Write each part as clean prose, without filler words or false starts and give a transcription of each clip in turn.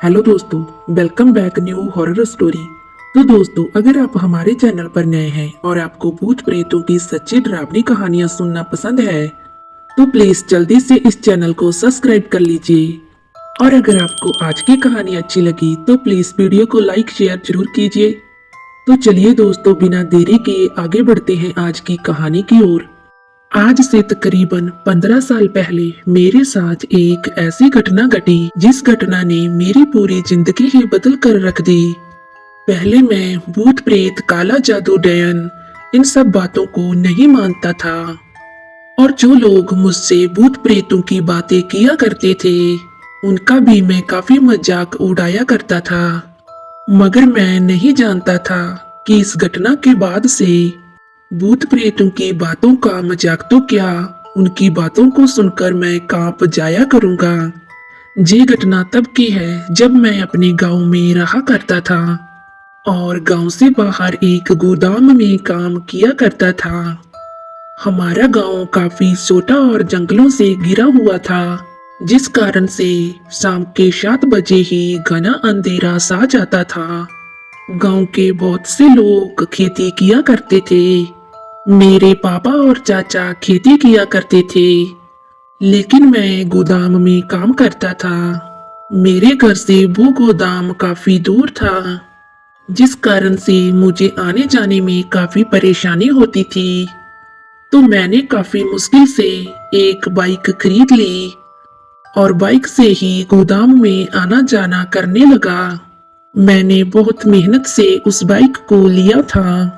Hello दोस्तों, welcome back new horror story. तो दोस्तों, अगर आप हमारे चैनल पर नए हैं और आपको भूत प्रेतों की सच्ची डरावनी कहानियां सुनना पसंद है तो प्लीज जल्दी से इस चैनल को सब्सक्राइब कर लीजिए। और अगर आपको आज की कहानी अच्छी लगी तो प्लीज वीडियो को लाइक शेयर जरूर कीजिए। तो चलिए दोस्तों, बिना देरी किए आगे बढ़ते हैं आज की कहानी की ओर। आज से तकरीबन 15 साल पहले मेरे साथ एक ऐसी घटना घटी जिस घटना ने मेरी पूरी जिंदगी ही बदल कर रख दी। पहले मैं भूत प्रेत, काला जादू, डयन इन सब बातों को नहीं मानता था और जो लोग मुझसे भूत प्रेतों की बातें किया करते थे उनका भी मैं काफी मजाक उड़ाया करता था। मगर मैं नहीं जानता था कि इस घटना के बाद से भूत प्रेतों की बातों का मजाक तो क्या, उनकी बातों को सुनकर मैं कांप जाया करूंगा। ये घटना तब की है जब मैं अपने गांव में रहा करता था और गांव से बाहर एक गोदाम में काम किया करता था। हमारा गांव काफी छोटा और जंगलों से घिरा हुआ था, जिस कारण से शाम के 7 बजे ही घना अंधेरा सा जाता था। गांव के बहुत से लोग खेती किया करते थे। मेरे पापा और चाचा खेती किया करते थे, लेकिन मैं गोदाम में काम करता था। मेरे घर से वो गोदाम काफी दूर था, जिस कारण से मुझे आने जाने में काफी परेशानी होती थी। तो मैंने काफी मुश्किल से एक बाइक खरीद ली और बाइक से ही गोदाम में आना जाना करने लगा। मैंने बहुत मेहनत से उस बाइक को लिया था।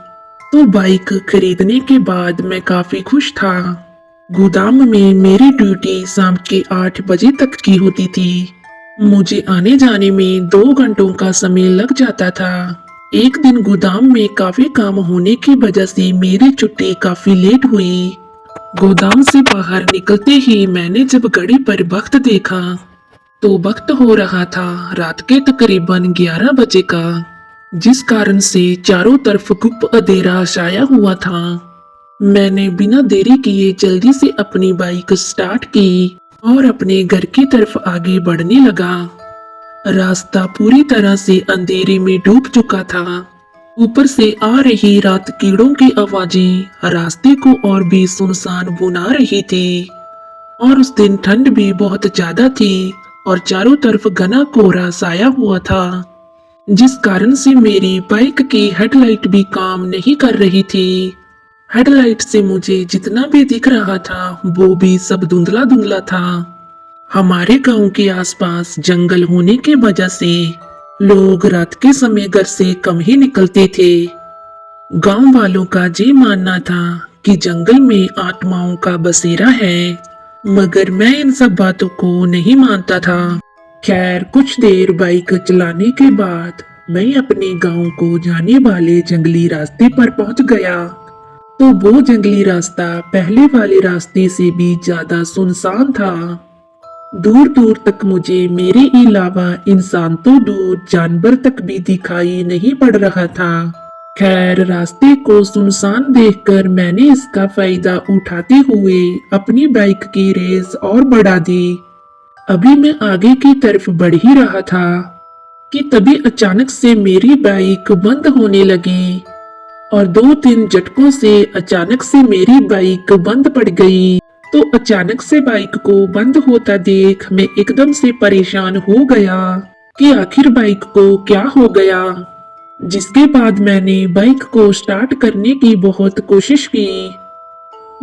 तो बाइक खरीदने के बाद मैं काफी खुश था। गोदाम में मेरी ड्यूटी शाम के 8 बजे तक की होती थी। मुझे आने जाने में 2 घंटों का समय लग जाता था। एक दिन गोदाम में काफी काम होने की वजह से मेरी छुट्टी काफी लेट हुई। गोदाम से बाहर निकलते ही मैंने जब घड़ी पर वक्त देखा तो वक्त हो रहा था रात के तकरीबन 11 बजे का, जिस कारण से चारों तरफ गुप्त अंधेरा छाया हुआ था। मैंने बिना देरी किए जल्दी से अपनी बाइक स्टार्ट की और अपने घर की तरफ आगे बढ़ने लगा। रास्ता पूरी तरह से अंधेरे में डूब चुका था। ऊपर से आ रही रात कीड़ों की आवाजें रास्ते को और भी सुनसान बना रही थी। और उस दिन ठंड भी बहुत ज्यादा थी और चारों तरफ घना कोहरा छाया हुआ था, जिस कारण से मेरी बाइक की हेडलाइट भी काम नहीं कर रही थी। हेडलाइट से मुझे जितना भी दिख रहा था वो भी सब धुंधला धुंधला था। हमारे गांव के आसपास जंगल होने की वजह से लोग रात के समय घर से कम ही निकलते थे। गांव वालों का ये मानना था कि जंगल में आत्माओं का बसेरा है, मगर मैं इन सब बातों को नहीं मानता था। खैर, कुछ देर बाइक चलाने के बाद मैं अपने गांव को जाने वाले जंगली रास्ते पर पहुंच गया। तो वो जंगली रास्ता पहले वाले रास्ते से भी ज्यादा सुनसान था। दूर दूर तक मुझे मेरे अलावा इंसान तो दूर जानवर तक भी दिखाई नहीं पड़ रहा था। खैर, रास्ते को सुनसान देखकर मैंने इसका फायदा उठाते हुए अपनी बाइक की रेस और बढ़ा दी। अभी मैं आगे की तरफ बढ़ ही रहा था कि तभी अचानक से मेरी बाइक बंद होने लगी और 2-3 झटकों से अचानक से मेरी बाइक बंद पड़ गई। तो अचानक से बाइक को बंद होता देख मैं एकदम से परेशान हो गया कि आखिर बाइक को क्या हो गया। जिसके बाद मैंने बाइक को स्टार्ट करने की बहुत कोशिश की,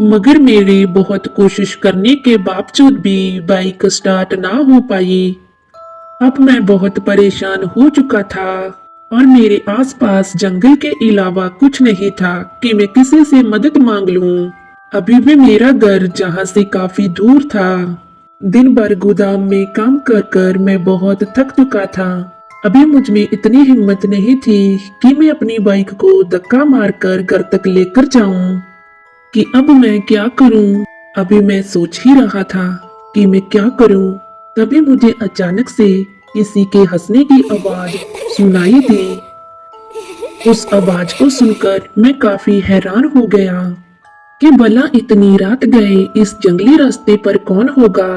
मगर मेरे बहुत कोशिश करने के बावजूद भी बाइक स्टार्ट ना हो पाई। अब मैं बहुत परेशान हो चुका था और मेरे आसपास जंगल के अलावा कुछ नहीं था कि मैं किसी से मदद मांग लूं। अभी भी मेरा घर जहां से काफी दूर था। दिन भर गोदाम में काम कर कर मैं बहुत थक चुका था। अभी मुझ में इतनी हिम्मत नहीं थी कि मैं अपनी बाइक को धक्का मारकर घर तक लेकर जाऊं कि अब मैं क्या करूं। अभी मैं सोच ही रहा था कि मैं क्या करूं, तभी मुझे अचानक से किसी के हंसने की आवाज सुनाई दी। उस आवाज को सुनकर मैं काफी हैरान हो गया कि भला इतनी रात गए इस जंगली रास्ते पर कौन होगा।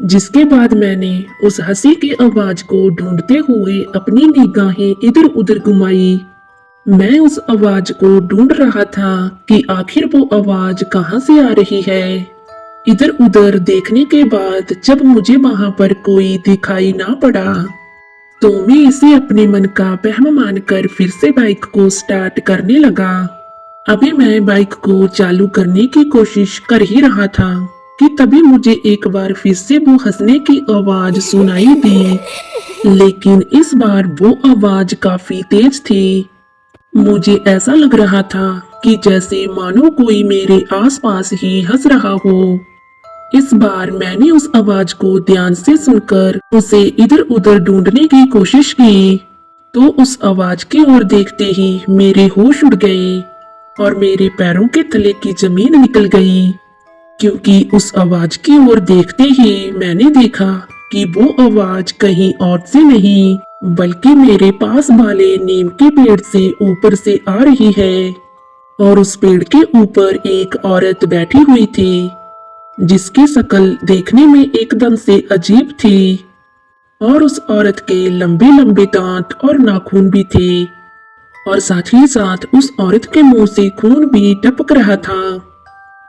जिसके बाद मैंने उस हंसी की आवाज को ढूंढते हुए अपनी निगाहें इधर उधर घुमाई। मैं उस आवाज को ढूंढ रहा था कि आखिर वो आवाज कहाँ से आ रही है। इधर उधर देखने के बाद जब मुझे वहां पर कोई दिखाई ना पड़ा तो मैं इसे अपने मन का वहम मानकर फिर से बाइक को स्टार्ट करने लगा। अभी मैं बाइक को चालू करने की कोशिश कर ही रहा था कि तभी मुझे एक बार फिर से वो हंसने की आवाज सुनाई दी, लेकिन इस बार वो आवाज काफी तेज थी। मुझे ऐसा लग रहा था कि जैसे मानो कोई मेरे आसपास ही हंस रहा हो। इस बार मैंने उस आवाज को ध्यान से सुनकर उसे इधर उधर ढूंढने की कोशिश की, तो उस आवाज की ओर देखते ही मेरे होश उड़ गए और मेरे पैरों के तले की जमीन निकल गई, क्योंकि उस आवाज की ओर देखते ही मैंने देखा कि वो आवाज कहीं और से नहीं बल्कि मेरे पास वाले नीम के पेड़ से ऊपर से आ रही है। और उस पेड़ के ऊपर एक औरत बैठी हुई थी, जिसकी शक्ल देखने में एकदम से अजीब थी और उस औरत के लंबे लंबे दांत और नाखून भी थे और साथ ही साथ उस औरत के मुंह से खून भी टपक रहा था।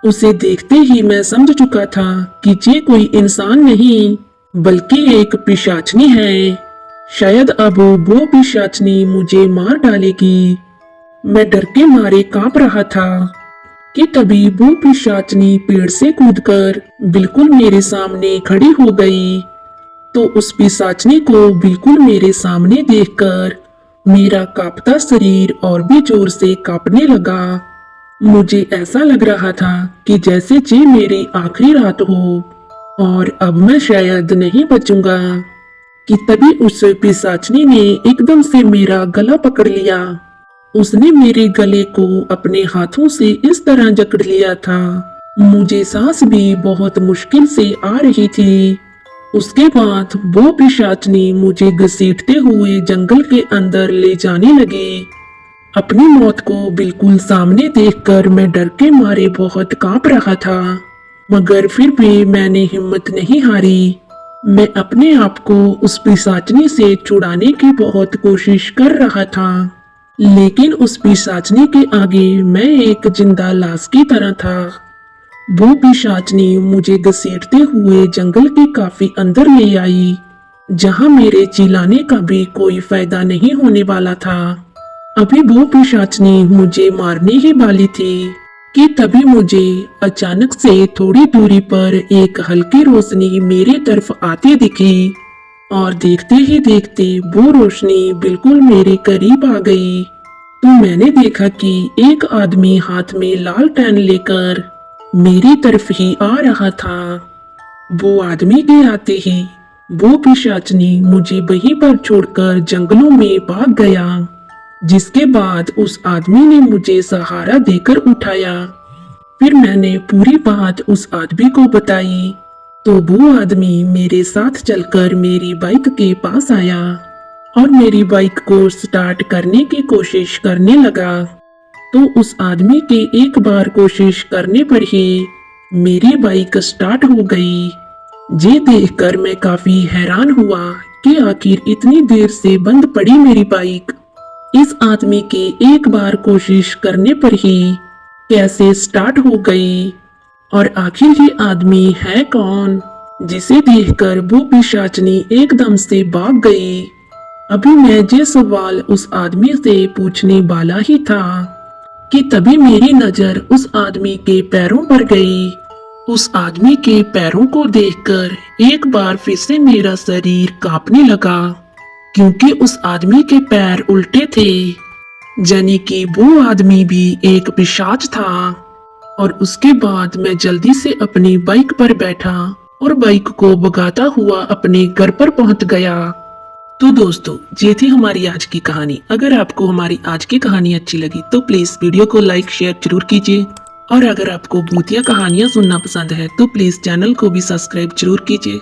उसे देखते ही मैं समझ चुका था कि ये कोई इंसान नहीं बल्कि एक पिशाचनी है। शायद अब वो पिशाचनी मुझे मार डालेगी। मैं डर के मारे कांप रहा था कि तभी वो पिशाचनी पेड़ से कूदकर बिल्कुल मेरे सामने खड़ी हो गई। तो उस पिशाचनी को बिल्कुल मेरे सामने देखकर मेरा कांपता शरीर और भी जोर से कांपने लगा। मुझे ऐसा लग रहा था कि जैसे ये मेरी आखिरी रात हो और अब मैं शायद नहीं बचूंगा। कि तभी उस पिशाचनी ने एकदम से मेरा गला पकड़ लिया। उसने मेरे गले को अपने हाथों से इस तरह जकड़ लिया था, मुझे सांस भी बहुत मुश्किल से आ रही थी। उसके बाद वो पिशाचनी मुझे घसीटते हुए जंगल के अंदर ले जाने लगी। अपनी मौत को बिल्कुल सामने देखकर मैं डर के मारे बहुत कांप रहा था, मगर फिर भी मैंने हिम्मत नहीं हारी। मैं अपने आप को उस पिशाचनी से छुड़ाने की बहुत कोशिश कर रहा था, लेकिन उस पिशाचनी के आगे मैं एक जिंदा लाश की तरह था। वो पिशाचनी मुझे घसीटते हुए जंगल के काफी अंदर ले आई, जहां मेरे चिल्लाने का भी कोई फायदा नहीं होने वाला था। अभी वो पिशाचनी मुझे मारने ही वाली थी कि तभी मुझे अचानक से थोड़ी दूरी पर एक हल्की रोशनी मेरे तरफ आती दिखी और देखते ही देखते वो रोशनी बिल्कुल मेरे करीब आ गई। तो मैंने देखा कि एक आदमी हाथ में लालटेन लेकर मेरी तरफ ही आ रहा था। वो आदमी के आते ही वो पिशाचनी मुझे वहीं पर छोड़कर जंगलों में भाग गया, जिसके बाद उस आदमी ने मुझे सहारा देकर उठाया। फिर मैंने पूरी बात उस आदमी को बताई, तो वो आदमी मेरे साथ चलकर मेरी बाइक के पास आया और मेरी बाइक को स्टार्ट करने की कोशिश करने लगा। तो उस आदमी के एक बार कोशिश करने पर ही मेरी बाइक स्टार्ट हो गई। ये देखकर मैं काफी हैरान हुआ कि आखिर इतनी देर से बंद पड़ी मेरी बाइक इस आदमी के एक बार कोशिश करने पर ही कैसे स्टार्ट हो गई। और आखिर ये आदमी है कौन, जिसे देखकर वो पिशाचनी एकदम से भाग गई। अभी मैं ये सवाल उस आदमी से पूछने वाला ही था कि तभी मेरी नजर उस आदमी के पैरों पर गई। उस आदमी के पैरों को देखकर एक बार फिर से मेरा शरीर कांपने लगा, क्योंकि उस आदमी के पैर उल्टे थे, यानी कि वो आदमी भी एक पिशाच था। और उसके बाद मैं जल्दी से अपनी बाइक पर बैठा और बाइक को भगाता हुआ अपने घर पर पहुंच गया। तो दोस्तों, ये थी हमारी आज की कहानी। अगर आपको हमारी आज की कहानी अच्छी लगी तो प्लीज वीडियो को लाइक शेयर जरूर कीजिए, और अगर आपको भूतिया कहानियां सुनना पसंद है तो प्लीज चैनल को भी सब्सक्राइब जरूर कीजिए।